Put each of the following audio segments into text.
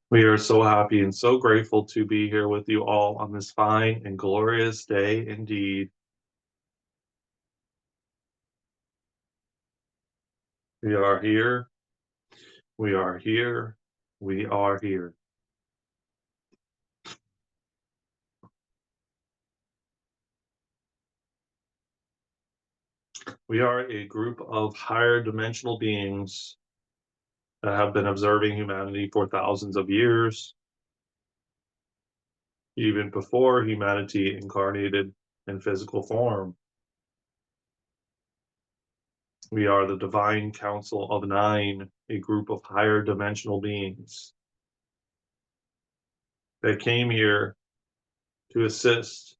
We are so happy and so grateful to be here with you all on this fine and glorious day indeed. We are here. We are here. We are here. We are a group of higher dimensional beings that have been observing humanity for thousands of years, even before humanity incarnated in physical form. We are the Divine Council of Nine, a group of higher dimensional beings that came here to assist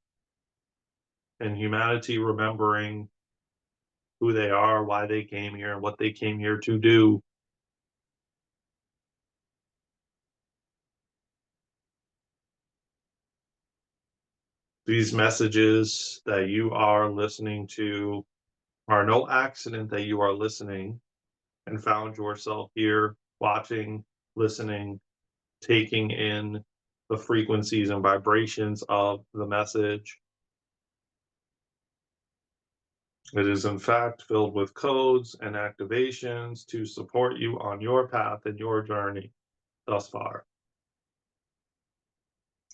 in humanity remembering who they are, why they came here, and what they came here to do. These messages that you are listening to are no accident that you are listening and found yourself here watching, listening, taking in the frequencies and vibrations of the message. It is, in fact, filled with codes and activations to support you on your path and your journey thus far.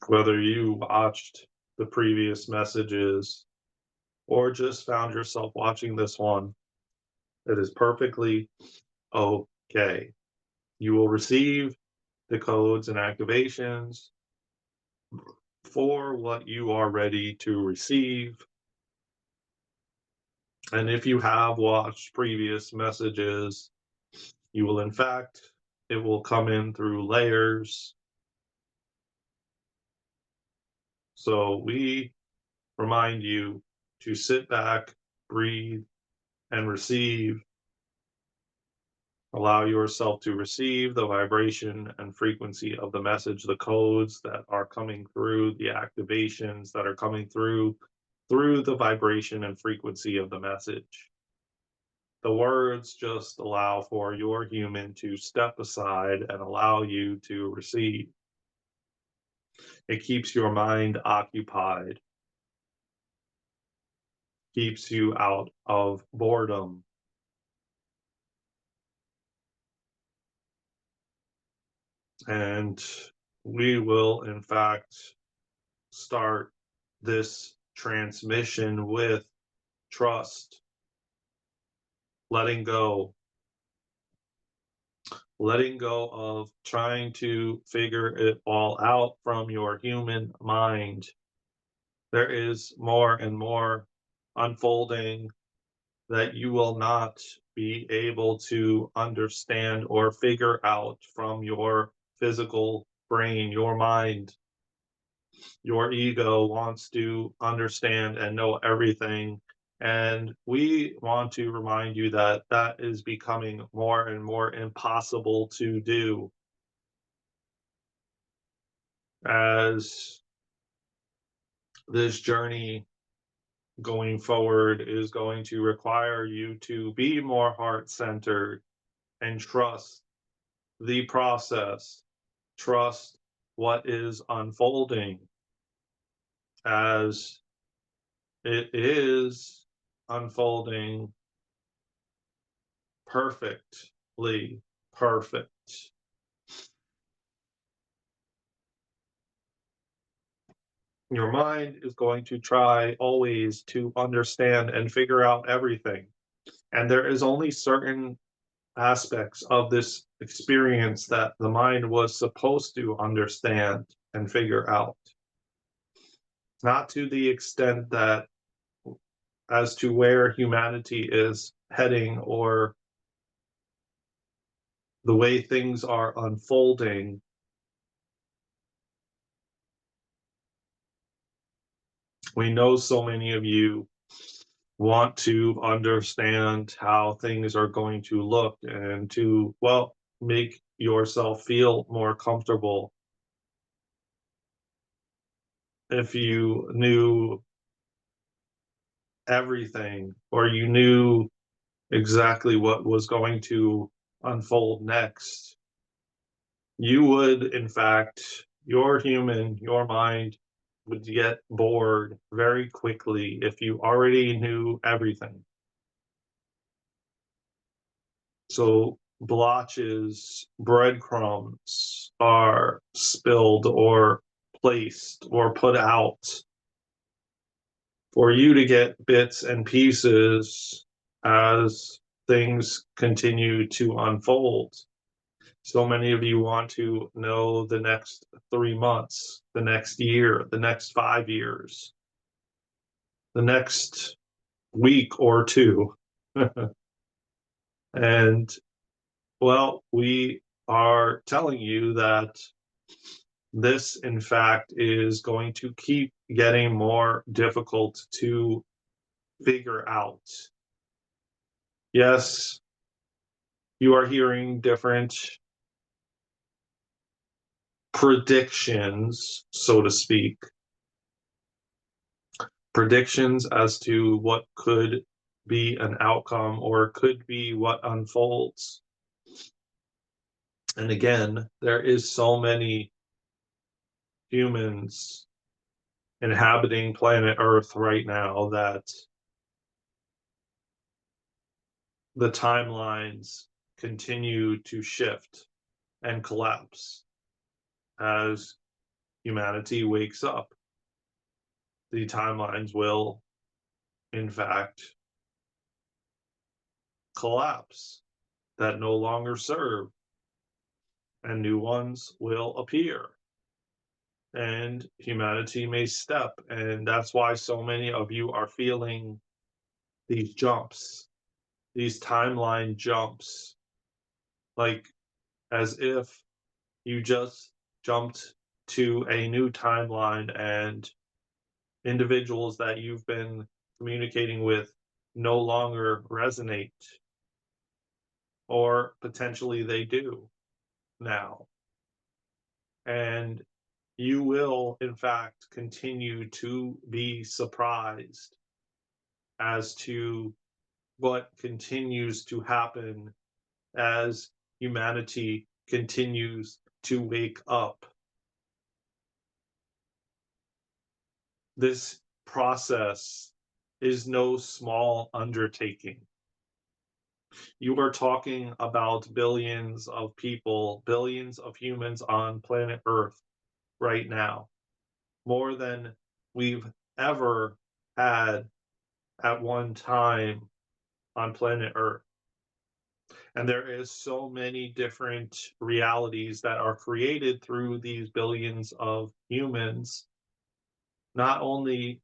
Whether you watched the previous messages or just found yourself watching this one, it is perfectly okay. You will receive the codes and activations for what you are ready to receive. And if you have watched previous messages, you will, in fact, it will come in through layers. So we remind you to sit back, breathe, and receive. Allow yourself to receive the vibration and frequency of the message, the codes that are coming through, the activations that are coming through the vibration and frequency of the message. The words just allow for your human to step aside and allow you to receive. It keeps your mind occupied, keeps you out of boredom. And we will, in fact, start this transmission with trust, letting go of trying to figure it all out from your human mind. There is more and more unfolding that you will not be able to understand or figure out from your physical brain, your mind. Your ego wants to understand and know everything. And we want to remind you that that is becoming more and more impossible to do as this journey going forward is going to require you to be more heart centered and trust the process, trust what is unfolding as it is unfolding perfectly perfect. Your mind is going to try always to understand and figure out everything. And there is only certain aspects of this experience that the mind was supposed to understand and figure out. Not to the extent that as to where humanity is heading or the way things are unfolding. We know so many of you want to understand how things are going to look and to, well, make yourself feel more comfortable. If you knew everything or you knew exactly what was going to unfold next, you would, in fact, your mind would get bored very quickly if you already knew everything. So blotches, breadcrumbs are spilled or placed or put out for you to get bits and pieces as things continue to unfold. So many of you want to know the next 3 months, the next year, the next 5 years, the next week or two. And well, we are telling you that this, in fact, is going to keep getting more difficult to figure out. Yes, you are hearing different predictions, so to speak, predictions as to what could be an outcome or could be what unfolds. And again, there is so many humans inhabiting planet Earth right now that the timelines continue to shift and collapse as humanity wakes up. The timelines will, in fact, collapse, that no longer serve, and new ones will appear. And humanity may step. And that's why so many of you are feeling these jumps, these timeline jumps, like as if you just jumped to a new timeline and individuals that you've been communicating with no longer resonate, or potentially they do now. And you will, in fact, continue to be surprised as to what continues to happen as humanity continues to wake up. This process is no small undertaking. You are talking about billions of people, billions of humans on planet Earth right now, more than we've ever had at one time on planet Earth. And there is so many different realities that are created through these billions of humans, not only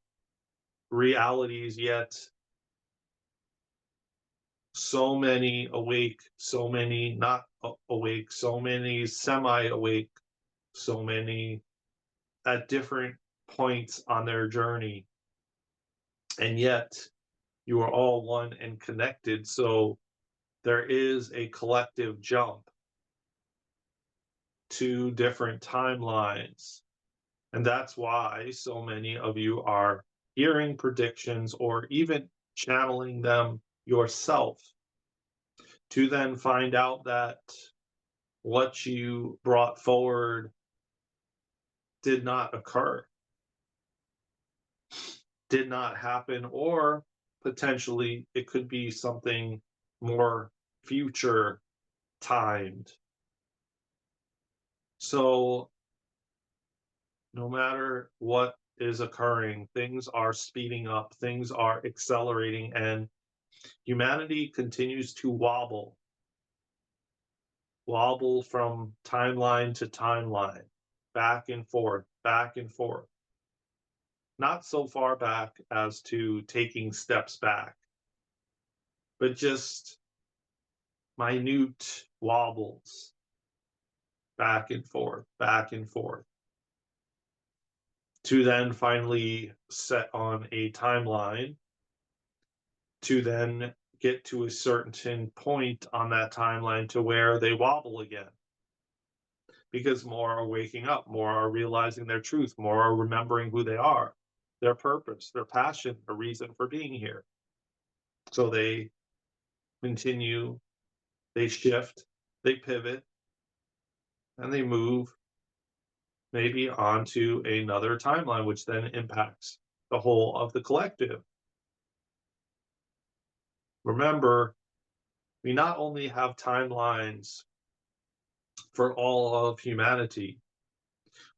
realities yet so many awake, so many not awake, so many semi awake, so many at different points on their journey. And yet you are all one and connected. So there is a collective jump to different timelines. And that's why so many of you are hearing predictions or even channeling them yourself to then find out that what you brought forward did not occur, did not happen, or potentially it could be something more future timed. So no matter what is occurring, things are speeding up, things are accelerating, and humanity continues to wobble from timeline to timeline, back and forth, back and forth. Not so far back as to taking steps back, but just minute wobbles, back and forth, to then finally set on a timeline to then get to a certain point on that timeline to where they wobble again. Because more are waking up, more are realizing their truth, more are remembering who they are, their purpose, their passion, their reason for being here. So they continue, they shift, they pivot, and they move maybe onto another timeline, which then impacts the whole of the collective. Remember, we not only have timelines for all of humanity,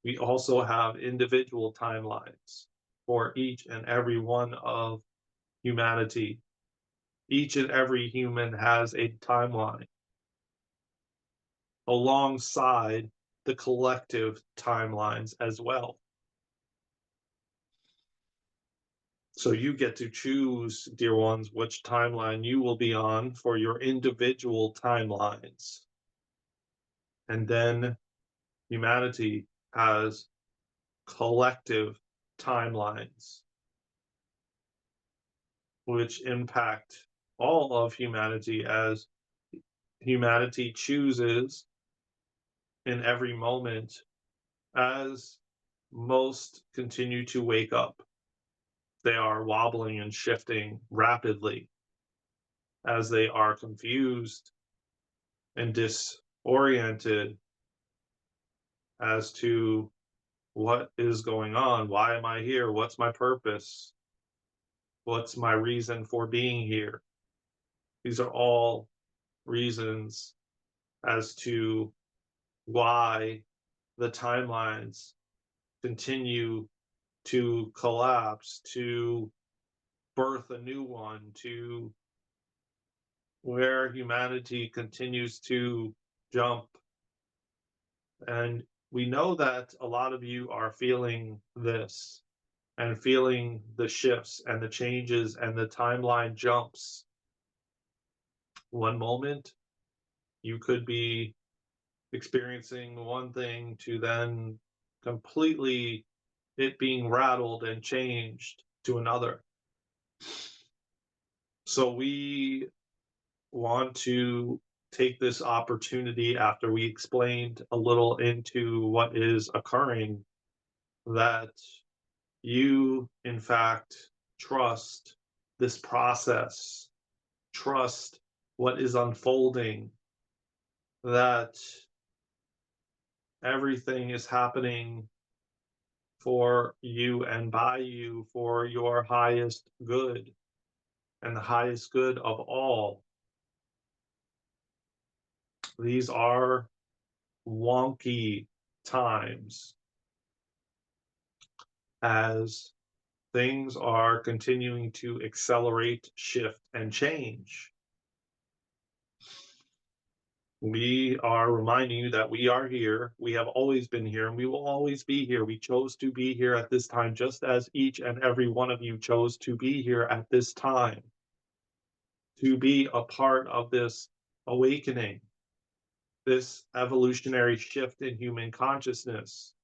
we also have individual timelines for each and every one of humanity. Each and every human has a timeline alongside the collective timelines as well. So you get to choose, dear ones, which timeline you will be on for your individual timelines. And then humanity has collective timelines, which impact all of humanity as humanity chooses in every moment as most continue to wake up. They are wobbling and shifting rapidly as they are confused and disoriented as to what is going on. Why am I here? What's my purpose? What's my reason for being here? These are all reasons as to why the timelines continue to collapse, to birth a new one, to where humanity continues to jump. And we know that a lot of you are feeling this and feeling the shifts and the changes and the timeline jumps. One moment, you could be experiencing one thing to then completely it being rattled and changed to another. So we want to take this opportunity after we explained a little into what is occurring that you, in fact, trust this process, trust what is unfolding, that everything is happening for you and by you for your highest good and the highest good of all. These are wonky times as things are continuing to accelerate, shift, and change. We are reminding you that we are here. We have always been here and we will always be here. We chose to be here at this time, just as each and every one of you chose to be here at this time, to be a part of this awakening, this evolutionary shift in human consciousness.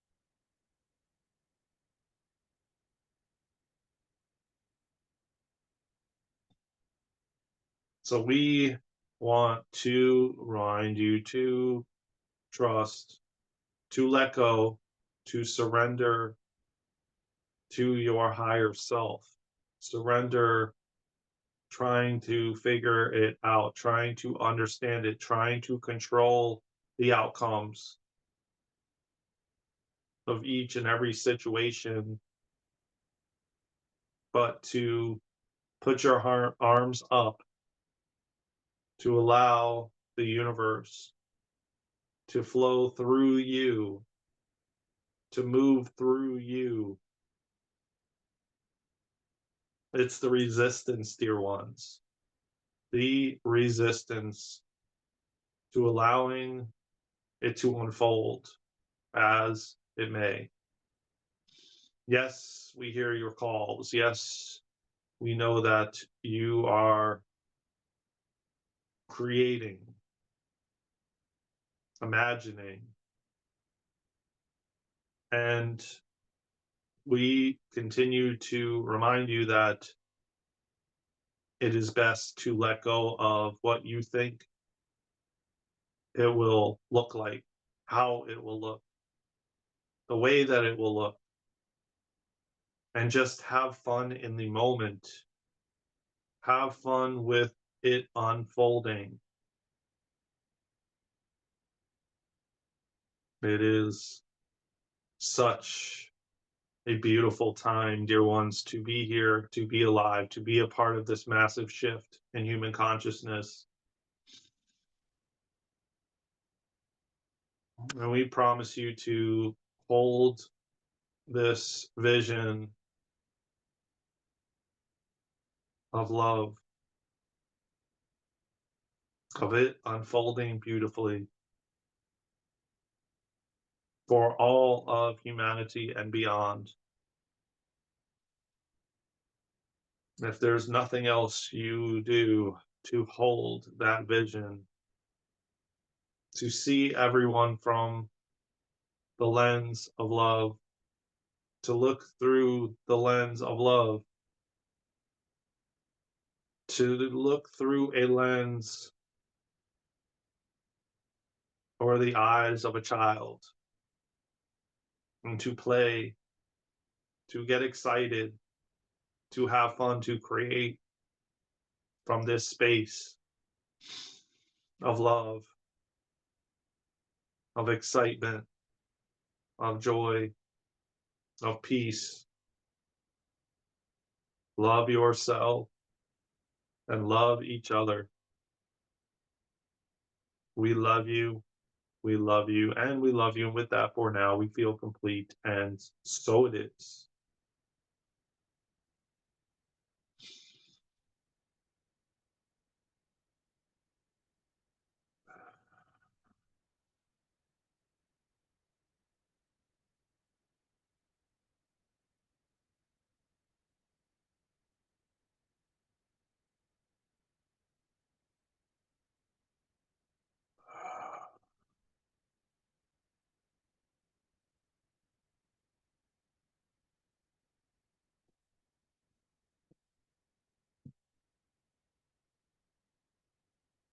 So we want to remind you to trust, to let go, to surrender to your higher self. Surrender trying to figure it out, trying to understand it, trying to control the outcomes of each and every situation, but to put your arms up to allow the universe to flow through you, to move through you. It's the resistance, dear ones, the resistance to allowing it to unfold as it may. Yes, we hear your calls. Yes, we know that you are creating, imagining, and we continue to remind you that it is best to let go of what you think it will look like, how it will look, the way that it will look, and just have fun in the moment. Have fun with it unfolding. It is such a beautiful time, dear ones, to be here, to be alive, to be a part of this massive shift in human consciousness. And we promise you to hold this vision of love, of it unfolding beautifully for all of humanity and beyond. If there's nothing else you do to hold that vision, to see everyone from the lens of love, to look through the lens of love, to look through a lens or the eyes of a child, and to play, to get excited, to have fun, to create from this space of love, of excitement, of joy, of peace. Love yourself and love each other. We love you. We love you and we love you. And with that, for now, we feel complete. And so it is.